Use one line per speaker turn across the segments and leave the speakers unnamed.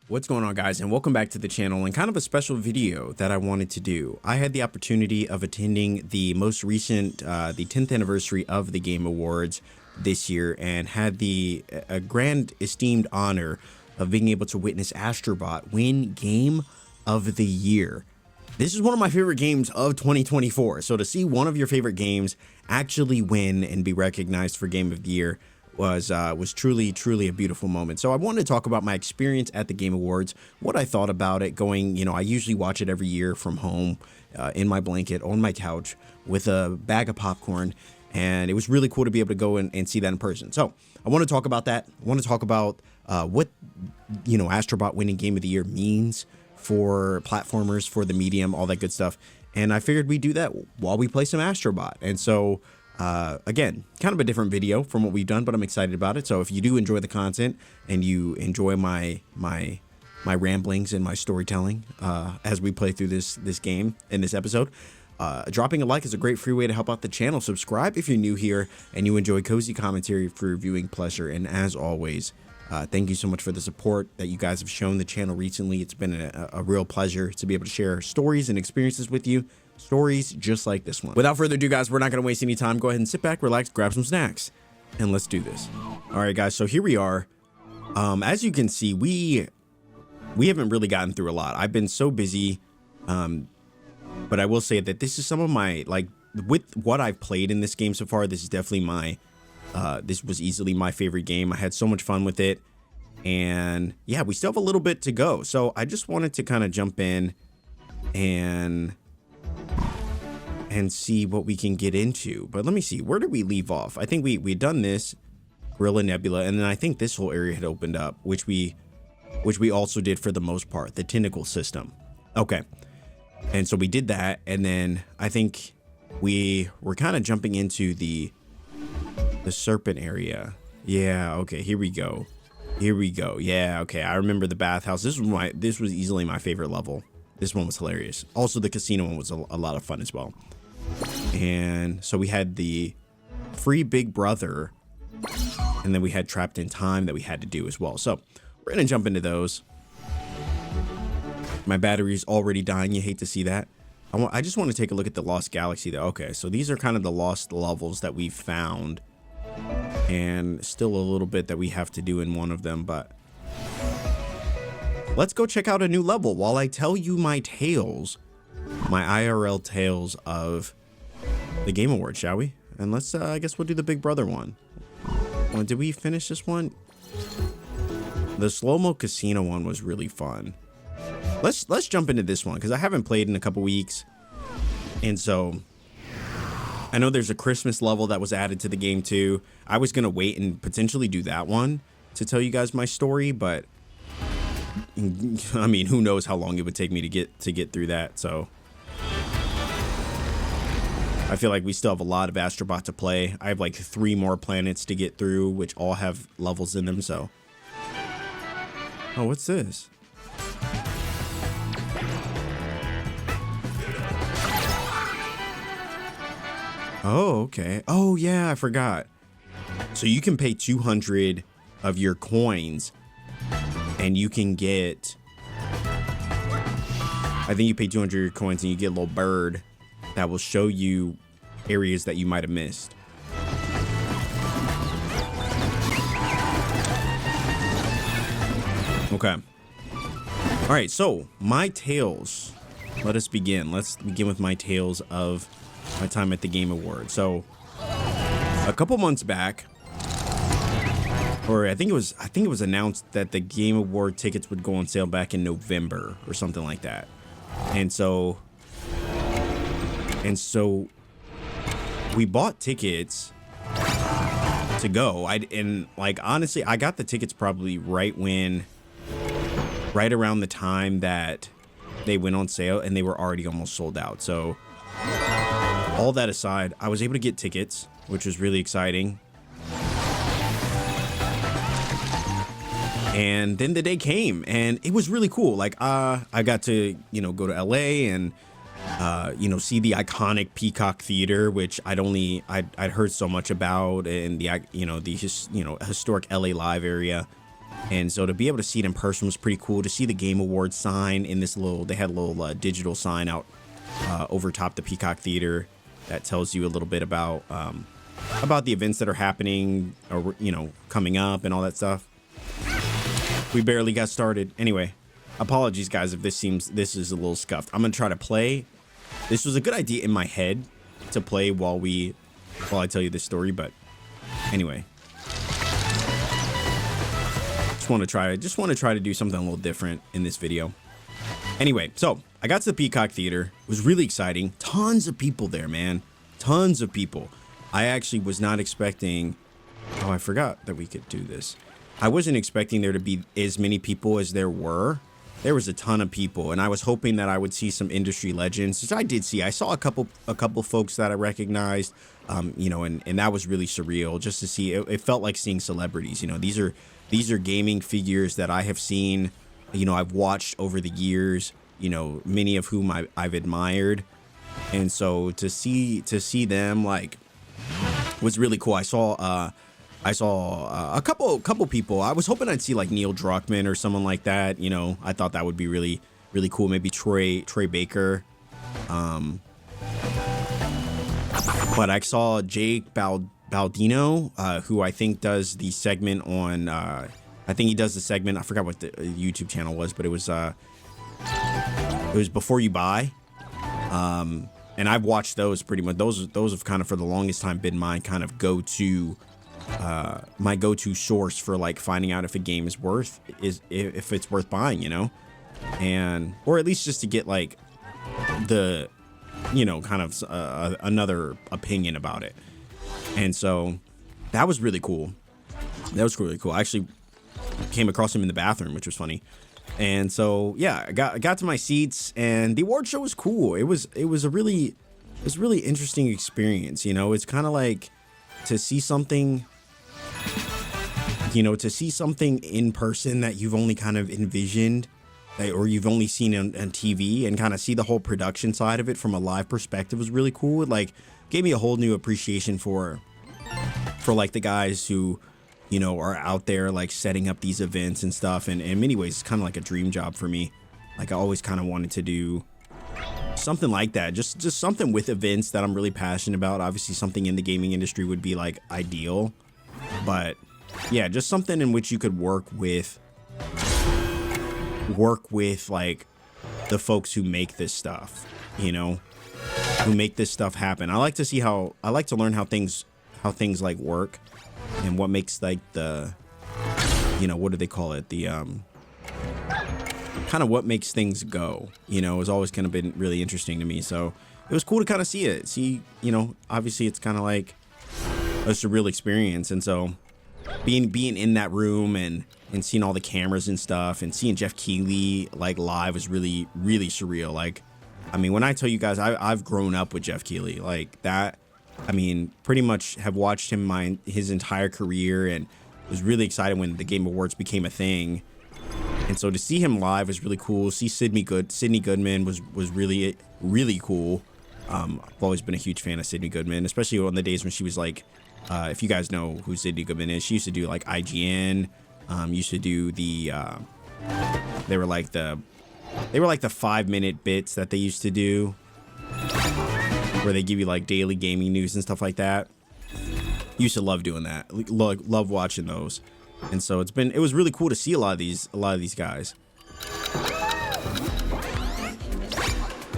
What's going on, guys, and welcome back to the channel, and kind of a special video that I wanted to do. I had the opportunity of attending the most recent the 10th anniversary of the Game Awards this year, and had the grand esteemed honor of being able to witness Astrobot win Game of the Year. This is one of my favorite games of 2024, so to see one of your favorite games actually win and be recognized for Game of the Year was truly a beautiful moment. So I wanted to talk about my experience at the Game Awards, what I thought about it going, I usually watch it every year from home, in my blanket, on my couch, with a bag of popcorn, and it was really cool to be able to go and see that in person. So I want to talk about that. I want to talk about what, Astrobot winning Game of the Year means for platformers, for the medium, all that good stuff. And I figured we'd do that while we play some Astrobot. And so again, kind of a different video from what we've done, but I'm excited about it. So if you do enjoy the content and you enjoy my ramblings and my storytelling as we play through this game in this episode, dropping a like is a great free way to help out the channel. Subscribe if you're new here and you enjoy cozy commentary for viewing pleasure. And as always, thank you so much for the support that you guys have shown the channel recently. It's been a real pleasure to be able to share stories and experiences with you. Stories just like this one. Without further ado, guys, we're not going to waste any time. Go ahead and sit back, relax, grab some snacks, and let's do this. All right, guys, so here we are. As you can see, we haven't really gotten through a lot. I've been so busy, but I will say that this is some of my, with what I've played in this game so far, this is definitely this was easily my favorite game. I had so much fun with it, and yeah, we still have a little bit to go. So I just wanted to kind of jump in and see what we can get into. But let me see, where did we leave off? I think we'd done this Gorilla Nebula, and then I think this whole area had opened up, which we also did for the most part, the tentacle system. Okay, and so we did that, and then I think we were kind of jumping into the serpent area. Yeah, okay, here we go. Yeah, okay, I remember the bathhouse. This was easily my favorite level. This one was hilarious. Also, the casino one was a lot of fun as well. And so we had the free Big Brother, and then we had Trapped in Time that we had to do as well. So we're gonna jump into those. My battery's already dying. You hate to see that. I just want to take a look at the Lost Galaxy though. Okay, so these are kind of the lost levels that we found, and still a little bit that we have to do in one of them, but let's go check out a new level while I tell you my tales, my IRL tales of the Game Awards, shall we? And let's, I guess we'll do the Big Brother one. Oh, did we finish this one? The slow-mo casino one was really fun. Let's jump into this one because I haven't played in a couple weeks, and so I know there's a Christmas level that was added to the game too. I was gonna wait and potentially do that one to tell you guys my story, but I mean, who knows how long it would take me to get through that. So I feel like we still have a lot of Astrobot to play. I have like 3 more planets to get through, which all have levels in them. So, oh, what's this? Oh, okay. Oh yeah, I forgot. So you can pay 200 of your coins, and you can get, I think you pay 200 coins and you get a little bird that will show you areas that you might have missed. Okay. All right, so my tales. Let us begin. Let's begin with my tales of my time at the Game Awards. So a couple months back, or I think it was announced that the Game Award tickets would go on sale back in November or something like that. And so we bought tickets to go. Honestly, I got the tickets probably right around the time that they went on sale, and they were already almost sold out. So all that aside, I was able to get tickets, which was really exciting. And then the day came, and it was really cool. I got to, go to LA and see the iconic Peacock Theater, which I'd heard so much about, and the historic LA Live area. And so to be able to see it in person was pretty cool. To see the Game Awards sign in this little, they had a little digital sign out over top the Peacock Theater that tells you a little bit about the events that are happening, or coming up and all that stuff. We barely got started. Anyway, apologies guys if this is a little scuffed. I'm gonna try to play. This was a good idea in my head to play while I tell you this story, but anyway. Just want to try to do something a little different in this video. Anyway, so I got to the Peacock Theater. It was really exciting. Tons of people there, man. Tons of people. I actually was not expecting. Oh, I forgot that we could do this. I wasn't expecting there to be as many people as there were. There was a ton of people, and I was hoping that I would see some industry legends, which I did see. I saw a couple folks that I recognized, and that was really surreal just to see. It felt like seeing celebrities. These are gaming figures that I have seen. I've watched over the years. Many of whom I've admired, and so to see them was really cool. I saw a couple people. I was hoping I'd see like Neil Druckmann or someone like that. I thought that would be really, really cool. Maybe Troy Baker. But I saw Jake Baldino, who I think does the segment on. I think he does the segment. I forgot what the YouTube channel was, but it was Before You Buy. And I've watched those pretty much. Those have kind of for the longest time been my kind of my go-to source for like finding out if a game is if it's worth buying, and or at least just to get like the kind of another opinion about it. And so that was really cool. I actually came across him in the bathroom, which was funny. And so yeah, I got to my seats, and the award show was cool. It was a really interesting experience. It's kind of like to see something in person that you've only kind of envisioned, or you've only seen on TV, and kind of see the whole production side of it from a live perspective was really cool. It like gave me a whole new appreciation for like the guys who are out there like setting up these events and stuff. And in many ways, it's kind of like a dream job for me. Like I always kind of wanted to do something like that, just something with events that I'm really passionate about. Obviously something in the gaming industry would be like ideal, but yeah, just something in which you could work with like the folks who make this stuff, who make this stuff happen. I like to learn how things like work, and what makes like the, what do they call it? The, kind of what makes things go, has always kind of been really interesting to me. So it was cool to kind of see it. Obviously it's kind of like a surreal experience. And so being in that room and seeing all the cameras and stuff, and seeing Jeff Keighley like live was really, really surreal. Like, I mean, when I tell you guys, I've grown up with Jeff Keighley like that. I mean, pretty much have watched him his entire career, and was really excited when the Game Awards became a thing. And so to see him live was really cool. See Sydney Goodman was really, really cool. I've always been a huge fan of Sydney Goodman, especially on the days when she was like, if you guys know who Sydney Goodman is, she used to do like IGN, used to do the, they were like the 5-minute bits that they used to do, where they give you like daily gaming news and stuff like that. Used to love doing that. Love watching those. And so it was really cool to see a lot of these guys.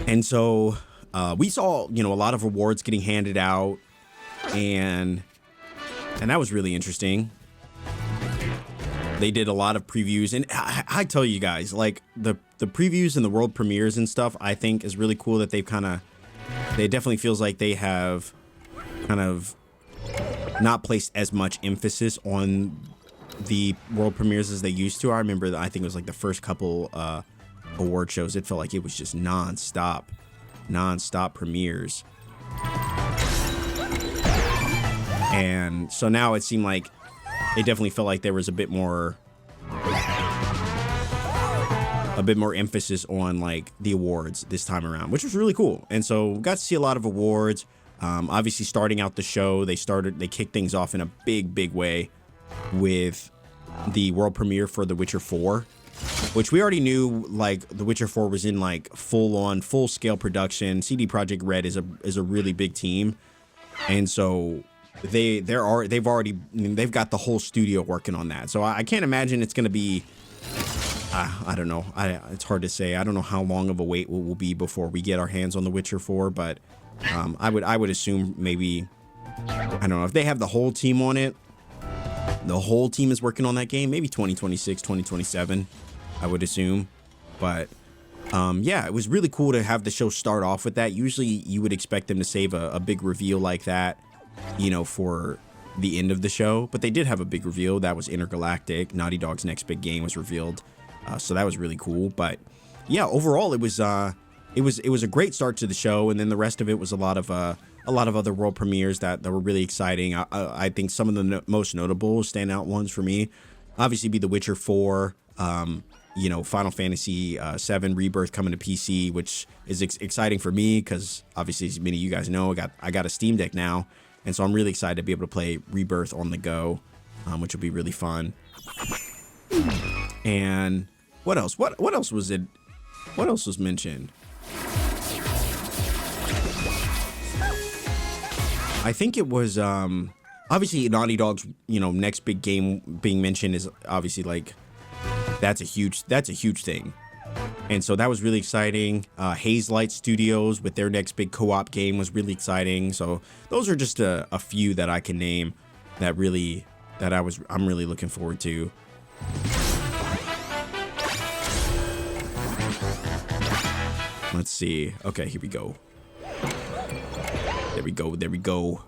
And so we saw, a lot of awards getting handed out, and that was really interesting. They did a lot of previews, and I tell you guys, like the previews and the world premieres and stuff, I think is really cool that it definitely feels like they have kind of not placed as much emphasis on the world premieres as they used to. I remember that I think it was like the first couple award shows, it felt like it was just non-stop premieres. And so now it seemed like it definitely felt like there was a bit more emphasis on like the awards this time around, which was really cool. And so we got to see a lot of awards. Obviously starting out the show, they kicked things off in a big way with the world premiere for The Witcher 4, which we already knew, like, The Witcher 4 was in like full scale production. CD Projekt Red is a really big team, and so they've got the whole studio working on that. So I can't imagine it's gonna be. I don't know. It's hard to say. I don't know how long of a wait it will be before we get our hands on The Witcher 4, but I would assume maybe, I don't know, if they have the whole team on it, the whole team is working on that game, maybe 2026, 2027, I would assume. But yeah, it was really cool to have the show start off with that. Usually you would expect them to save a big reveal like that, you know, for the end of the show, but they did have a big reveal. That was Intergalactic. Naughty Dog's next big game was revealed. So that was really cool. But yeah, overall it was a great start to the show, and then the rest of it was a lot of other world premieres that were really exciting. I think some of the most notable standout ones for me obviously be The Witcher 4, you know, Final Fantasy 7 Rebirth coming to PC, which is exciting for me because obviously, as many of you guys know, I got a Steam Deck now, and so I'm really excited to be able to play Rebirth on the go, which will be really fun. And what else? What else was it? What else was mentioned? I think it was obviously Naughty Dog's, you know, next big game being mentioned is obviously like that's a huge thing. And so that was really exciting. Hazelight Studios with their next big co-op game was really exciting. So those are just a few that I can name that I'm really looking forward to. Let's see. Okay, here we go. There we go. There we go.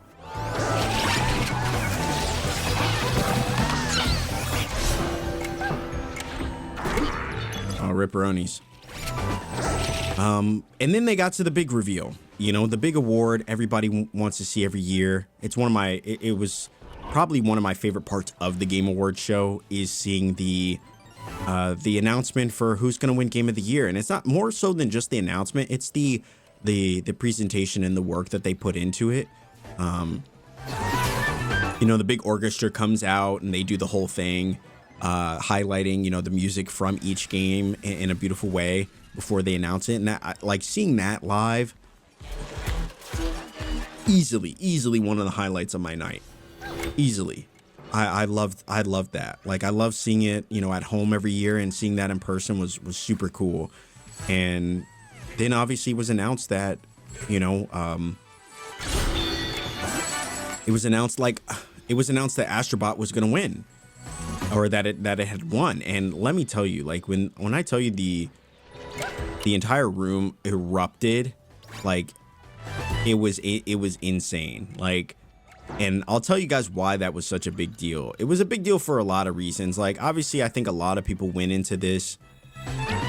Oh, ripperonis. And then they got to the big reveal. You know, the big award everybody wants to see every year. It's one of my. It was probably one of my favorite parts of the Game Awards show is seeing the announcement for who's going to win Game of the Year. And it's not more so than just the announcement. It's the presentation and the work that they put into it. You know, the big orchestra comes out and they do the whole thing, highlighting, you know, the music from each game in a beautiful way before they announce it. And that, like seeing that live, easily one of the highlights of my night. Easily. I loved that. Like, I love seeing it, you know, at home every year, and seeing that in person was super cool. And then obviously it was announced that, you know, it was announced that Astrobot was going to win, or that it had won. And let me tell you, like, when I tell you the entire room erupted, like it was insane. Like, and I'll tell you guys why that was such a big deal. It was a big deal for a lot of reasons. Like, obviously, I think a lot of people went into this.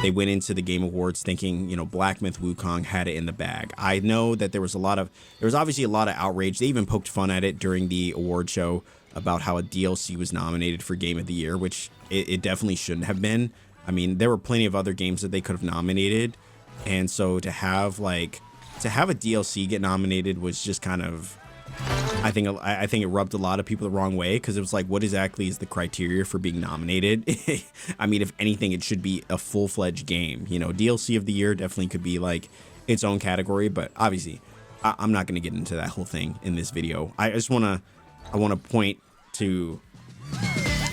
They went into the Game Awards thinking, you know, Black Myth Wukong had it in the bag. I know that there was obviously a lot of outrage. They even poked fun at it during the award show about how a DLC was nominated for Game of the Year, which it definitely shouldn't have been. I mean, there were plenty of other games that they could have nominated. And so to have a DLC get nominated was just kind of, I think it rubbed a lot of people the wrong way, because it was like, what exactly is the criteria for being nominated? I mean, if anything, it should be a full-fledged game. You know, DLC of the year definitely could be like its own category, but obviously I'm not going to get into that whole thing in this video. I want to point to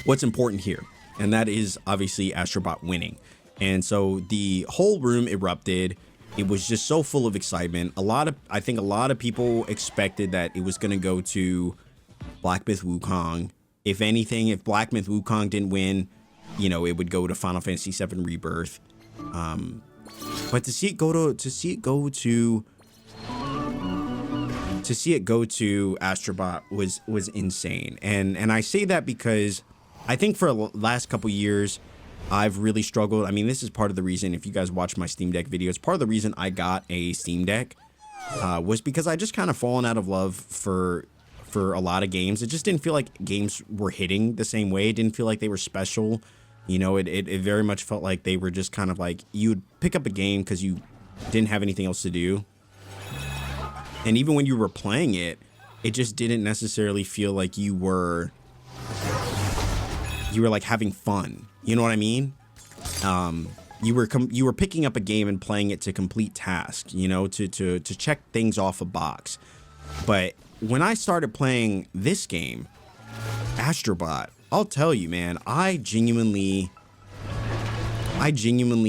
what's important here, and that is obviously Astrobot winning. And so the whole room erupted. It was just so full of excitement. I think a lot of people expected that it was going to go to Black Myth Wukong. If anything, if Black Myth Wukong didn't win, you know, it would go to Final Fantasy 7 Rebirth. But to see it go to Astrobot was insane. And I say that because I think for the last couple years, I've really struggled. I mean, this is part of the reason, if you guys watch my Steam Deck videos, part of the reason I got a Steam Deck was because I just kind of fallen out of love for a lot of games. It just didn't feel like games were hitting the same way. It didn't feel like they were special. You know, it very much felt like they were just kind of like, you would pick up a game because you didn't have anything else to do. And even when you were playing it, it just didn't necessarily feel like you were you were like having fun. You know what I mean? You were picking up a game and playing it to complete tasks, you know, to check things off a box. But when I started playing this game, Astrobot, I'll tell you, man, I genuinely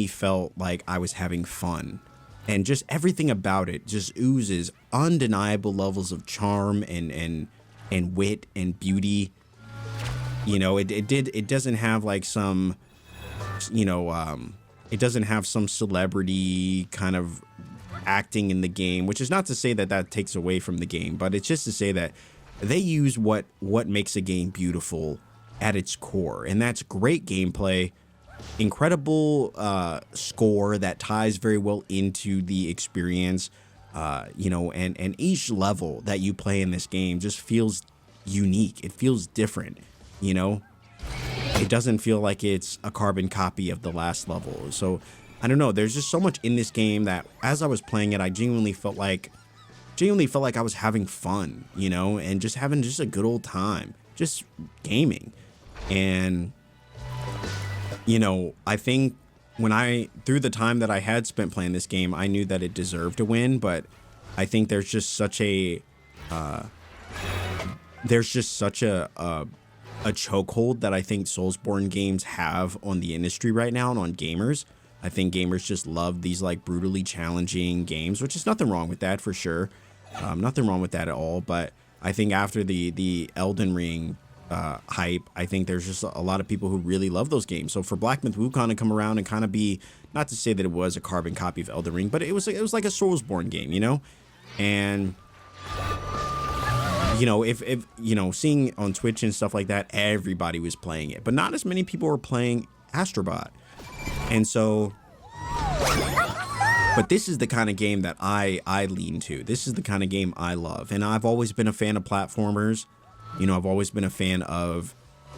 felt like I was having fun. And just everything about it just oozes undeniable levels of charm and wit and beauty. You know, it doesn't have like some, you know, it doesn't have some celebrity kind of acting in the game, which is not to say that that takes away from the game, but it's just to say that they use what makes a game beautiful at its core, and that's great gameplay, incredible score that ties very well into the experience, you know, and each level that you play in this game just feels unique. It feels different, you know. It doesn't feel like it's a carbon copy of the last level. So I don't know, there's just so much in this game that as I was playing it, I genuinely felt like I was having fun, you know, and just having just a good old time, just gaming. And you know, I think through the time that I had spent playing this game, I knew that it deserved to win, but I think there's just such a chokehold that I think Soulsborne games have on the industry right now and on gamers. I think gamers just love these like brutally challenging games, which is nothing wrong with that for sure. Nothing wrong with that at all. But I think after the Elden Ring hype, I think there's just a lot of people who really love those games. So for Black Myth Wukong to come around and kind of be, not to say that it was a carbon copy of Elden Ring, but it was like a Soulsborne game, you know? And you know, if you know, seeing on Twitch and stuff like that, everybody was playing it, but not as many people were playing Astrobot. And so, but this is the kind of game that I lean to. This is the kind of game I love. And I've always been a fan of platformers. You know, I've always been a fan of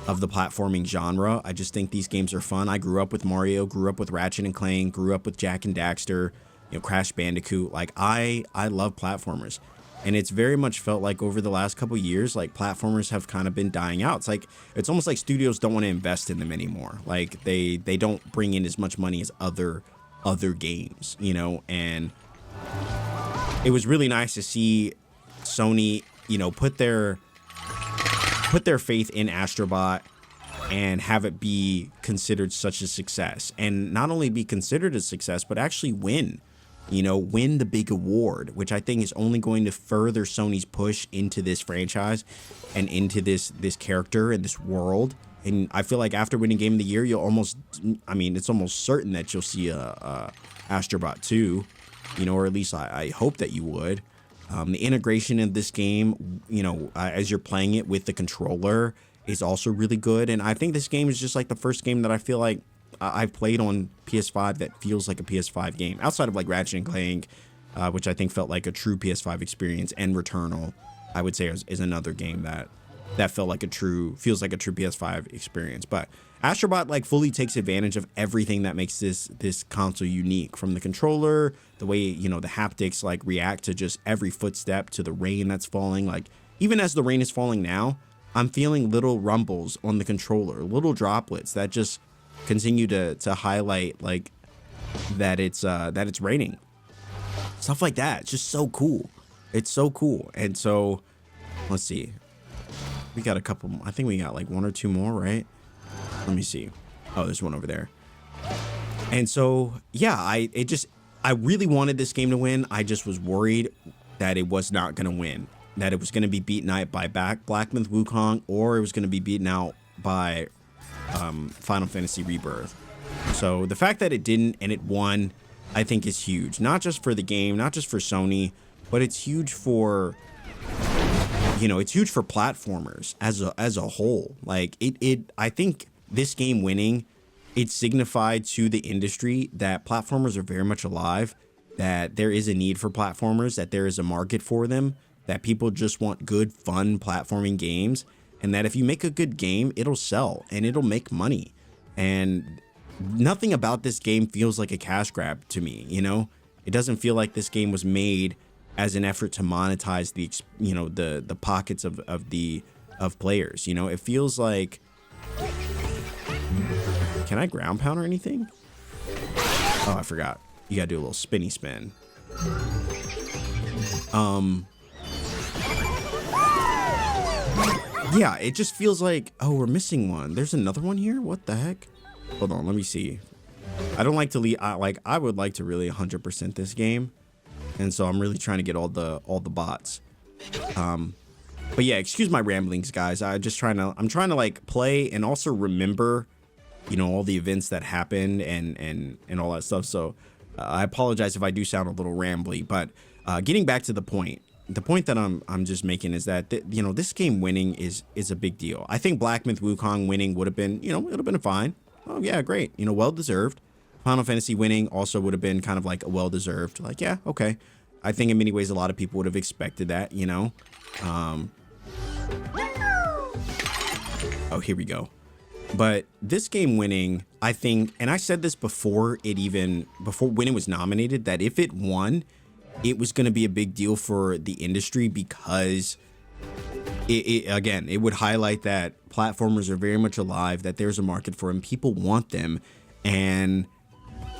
the platforming genre. I just think these games are fun. I grew up with Mario, grew up with Ratchet and Clank, grew up with Jak and Daxter, you know, Crash Bandicoot. Like I love platformers. And it's very much felt like over the last couple years, like platformers have kind of been dying out. It's almost like studios don't want to invest in them anymore. Like they don't bring in as much money as other games, you know. And it was really nice to see Sony, you know, put their faith in Astrobot and have it be considered such a success, and not only be considered a success, but actually win. You know, win the big award, which I think is only going to further Sony's push into this franchise and into this character and this world. And I feel like after winning Game of the Year, you'll almost, I mean, it's almost certain that you'll see a Astrobot 2, you know, or at least I hope that you would. The integration of this game, you know, as you're playing it with the controller is also really good. And I think this game is just like the first game that I feel like I've played on PS5 that feels like a PS5 game, outside of like Ratchet and Clank, which I think felt like a true PS5 experience, and Returnal, I would say is another game that feels like a true PS5 experience. But Astrobot like fully takes advantage of everything that makes this console unique, from the controller, the way, you know, the haptics like react to just every footstep, to the rain that's falling. Like even as the rain is falling now, I'm feeling little rumbles on the controller, little droplets that just continue to highlight like that it's raining, stuff like that. It's just so cool. It's so cool. And so let's see, we got a couple, I think we got like one or two more, right? Let me see. Oh, there's one over there. And so yeah, I really wanted this game to win. I just was worried that it was not going to win, that it was going to be beaten out by Black Myth Wukong, or it was going to be beaten out by Final Fantasy Rebirth. So the fact that it didn't and it won, I think is huge, not just for the game, not just for Sony, but it's huge for, you know, it's huge for platformers as a whole. Like I think this game winning, it signified to the industry that platformers are very much alive, that there is a need for platformers, that there is a market for them, that people just want good, fun platforming games. And that if you make a good game, it'll sell and it'll make money. And nothing about this game feels like a cash grab to me, you know? It doesn't feel like this game was made as an effort to monetize the, you know, the pockets of players, you know? It feels like Can I ground pound or anything? Oh, I forgot. You gotta do a little spinny spin. Yeah, it just feels like, oh, we're missing one. There's another one here? What the heck? Hold on, let me see. I don't like to leave, I would like to really 100% this game. And so I'm really trying to get all the bots. But yeah, excuse my ramblings, guys. I'm trying to like play and also remember, you know, all the events that happened and all that stuff. So I apologize if I do sound a little rambly, but getting back to the point that I'm just making is that you know, this game winning is a big deal. I think Black Myth Wukong winning would have been, you know, it would have been fine. Oh yeah, great. You know, well deserved. Final Fantasy winning also would have been kind of like a well deserved. Like, yeah, okay. I think in many ways a lot of people would have expected that, you know. Oh, here we go. But this game winning, I think, and I said this before when it was nominated, that if it won, it was going to be a big deal for the industry because again, it would highlight that platformers are very much alive, that there's a market for them, people want them, and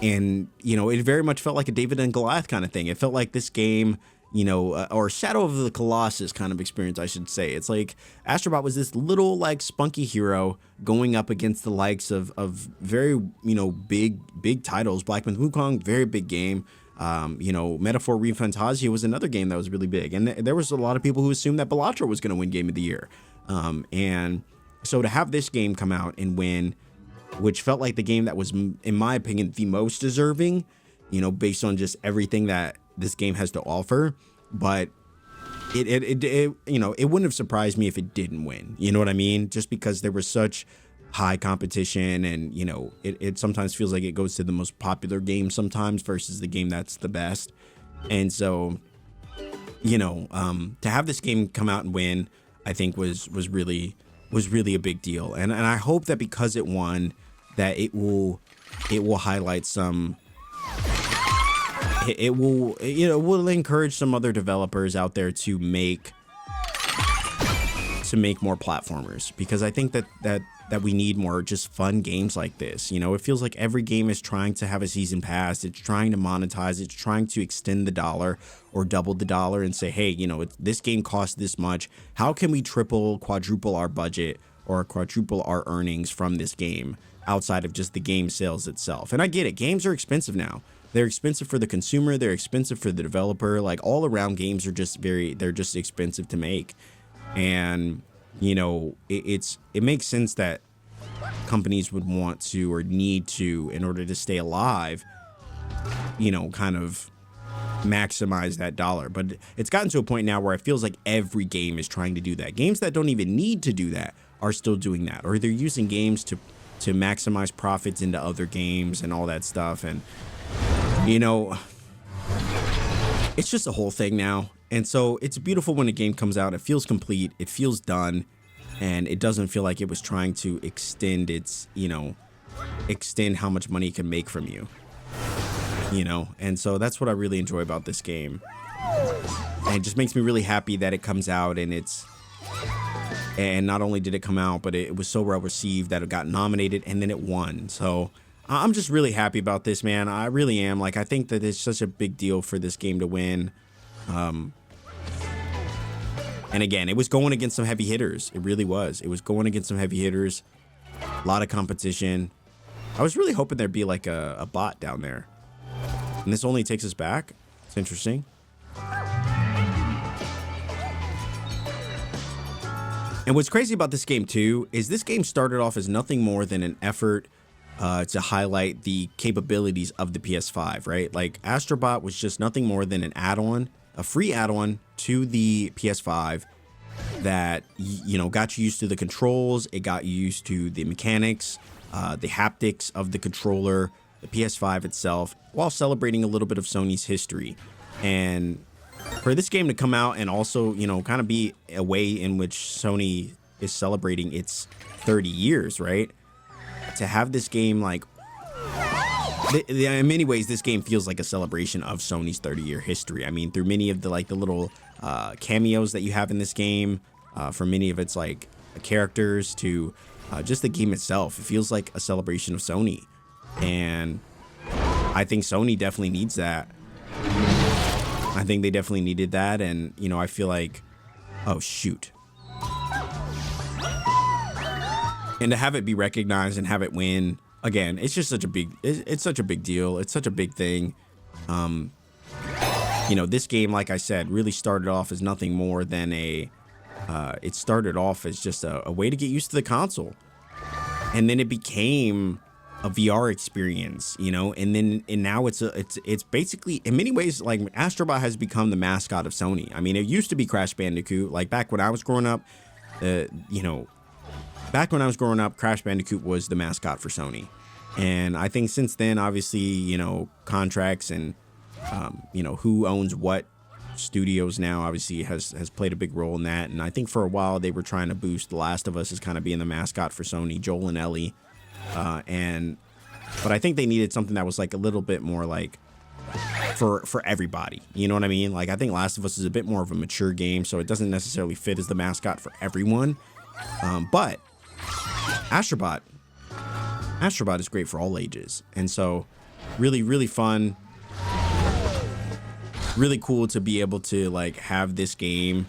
you know, it very much felt like a David and Goliath kind of thing. It felt like this game, you know, or Shadow of the Colossus kind of experience, I should say. It's like Astrobot was this little like spunky hero going up against the likes of very, you know, big titles. Black Myth Wukong, very big game. You know, Metaphor ReFantazia was another game that was really big, and there was a lot of people who assumed that Balatro was going to win Game of the Year. And so to have this game come out and win, which felt like the game that was, in my opinion, the most deserving, you know, based on just everything that this game has to offer. But it you know, it wouldn't have surprised me if it didn't win. You know what I mean? Just because there was such high competition, and you know, it sometimes feels like it goes to the most popular game sometimes versus the game that's the best. And so, you know, to have this game come out and win, I think was really a big deal. And I hope that because it won, that it will highlight some, it will, you know, will encourage some other developers out there to make more platformers, because I think that we need more just fun games like this. You know, it feels like every game is trying to have a season pass. It's trying to monetize. It's trying to extend the dollar or double the dollar and say, hey, you know, this game costs this much. How can we triple, quadruple our budget or quadruple our earnings from this game outside of just the game sales itself? And I get it. Games are expensive now. They're expensive for the consumer. They're expensive for the developer. Like, all around, games are just they're just expensive to make. And, you know, it makes sense that companies would want to or need to, in order to stay alive, you know, kind of maximize that dollar. But it's gotten to a point now where it feels like every game is trying to do that. Games that don't even need to do that are still doing that, or they're using games to maximize profits into other games and all that stuff. And, you know, it's just a whole thing now. And so it's beautiful when a game comes out. It feels complete. It feels done. And it doesn't feel like it was trying to extend its, you know, extend how much money it can make from you, you know. And so that's what I really enjoy about this game. And it just makes me really happy that it comes out, and not only did it come out, but it was so well received that it got nominated and then it won. So I'm just really happy about this, man. I really am. Like, I think that it's such a big deal for this game to win. And again, it was going against some heavy hitters. It really was. It was going against some heavy hitters. A lot of competition. I was really hoping there'd be like a bot down there. And this only takes us back. It's interesting. And what's crazy about this game too is this game started off as nothing more than an effort to highlight the capabilities of the PS5, right? Like, Astrobot was just nothing more than an add-on, a free add-on to the PS5 that, you know, got you used to the controls. It got you used to the mechanics, the haptics of the controller, the PS5 itself, while celebrating a little bit of Sony's history. And for this game to come out and also, you know, kind of be a way in which Sony is celebrating its 30 years, right? To have this game, like, in many ways, this game feels like a celebration of Sony's 30-year history. I mean, through many of the little cameos that you have in this game, from many of its like characters to just the game itself. It feels like a celebration of Sony, and I think Sony definitely needs that. I think they definitely needed that, and you know, I feel like, oh shoot, and to have it be recognized and have it win again, it's just such a big, it's such a big deal. It's such a big thing. You know, this game, like I said, really started off as nothing more than it started off as just a way to get used to the console, and then it became a VR experience, you know, and now it's basically, in many ways, like Astrobot has become the mascot of Sony. I mean, it used to be Crash Bandicoot, like back when I was growing up, you know, Crash Bandicoot was the mascot for Sony. And I think since then, obviously, you know, contracts and, you know, who owns what studios now obviously has played a big role in that. And I think for a while they were trying to boost The Last of Us as kind of being the mascot for Sony, Joel and Ellie. But I think they needed something that was like a little bit more like for everybody. You know what I mean? Like, I think Last of Us is a bit more of a mature game, so it doesn't necessarily fit as the mascot for everyone. But Astrobot is great for all ages. And so really, really fun, really cool to be able to like have this game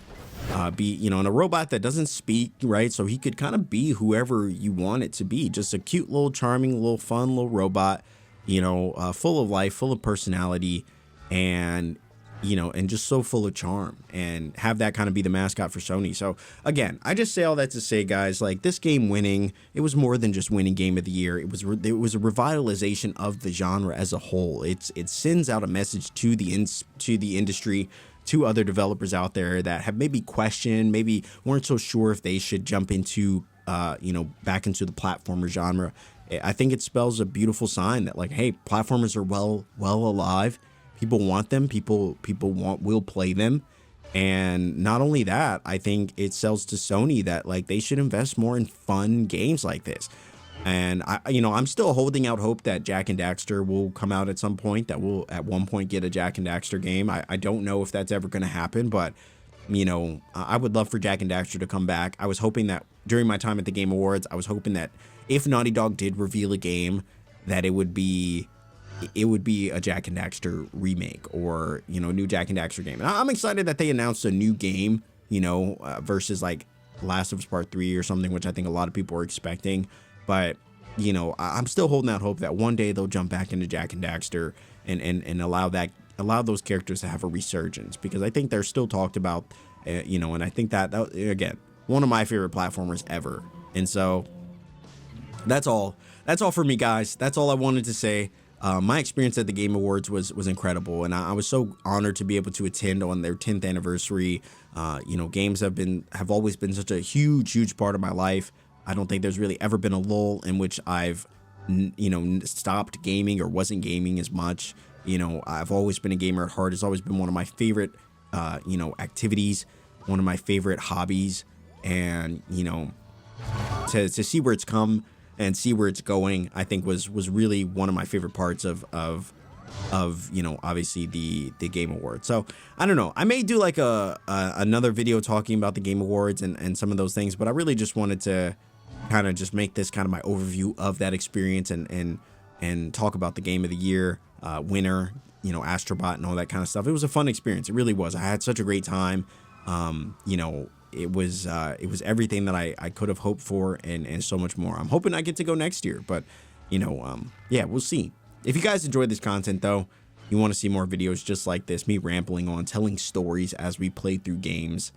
be, you know, and a robot that doesn't speak, right? So he could kind of be whoever you want it to be. Just a cute little charming little fun little robot, you know, full of life, full of personality, and you know, and just so full of charm, and have that kind of be the mascot for Sony. So again, I just say all that to say, guys, like this game winning, it was more than just winning Game of the Year. It was a revitalization of the genre as a whole. It sends out a message to the industry, to other developers out there that have maybe questioned, maybe weren't so sure if they should jump into, you know, back into the platformer genre. I think it spells a beautiful sign that like, hey, platformers are well alive. People want them. People will play them. And not only that, I think it sells to Sony that like they should invest more in fun games like this. And you know, I'm still holding out hope that Jak and Daxter will come out at some point, that we'll at one point get a Jak and Daxter game. I don't know if that's ever going to happen, but you know, I would love for Jak and Daxter to come back. I was hoping that during my time at the Game Awards, I was hoping that if Naughty Dog did reveal a game, that it would be a Jak and Daxter remake, or, you know, new Jak and Daxter game. And I'm excited that they announced a new game, you know, versus like Last of Us Part 3 or something, which I think a lot of people are expecting. But, you know, I'm still holding out hope that one day they'll jump back into Jak and Daxter and allow those characters to have a resurgence, because I think they're still talked about, you know, and I think that again, one of my favorite platformers ever. And so that's all for me, guys. That's all I wanted to say. My experience at the Game Awards was incredible, and I was so honored to be able to attend on their 10th anniversary. You know, games have always been such a huge part of my life. I don't think there's really ever been a lull in which I've, you know, stopped gaming or wasn't gaming as much. You know, I've always been a gamer at heart. It's always been one of my favorite, you know, activities, one of my favorite hobbies, and you know, to see where it's come and see where it's going, I think was really one of my favorite parts of you know, obviously the Game Awards. So I don't know, I may do like another video talking about the Game Awards and some of those things, but I really just wanted to kind of just make this kind of my overview of that experience and talk about the Game of the Year winner, you know, Astrobot and all that kind of stuff. It was a fun experience. It really was. I had such a great time. You know, it was everything that I could have hoped for and so much more. I'm hoping I get to go next year, but you know, yeah, we'll see. If you guys enjoyed this content though, you want to see more videos just like this, me rambling on, telling stories as we play through games,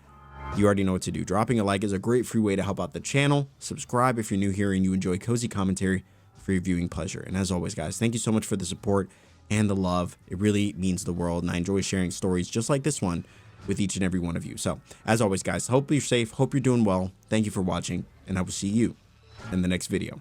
you already know what to do. Dropping a like is a great free way to help out the channel. Subscribe if you're new here and you enjoy cozy commentary for your viewing pleasure. And as always, guys, thank you so much for the support and the love. It really means the world, and I enjoy sharing stories just like this one with each and every one of you. So as always, guys, hope you're safe, hope you're doing well. Thank you for watching, and I will see you in the next video.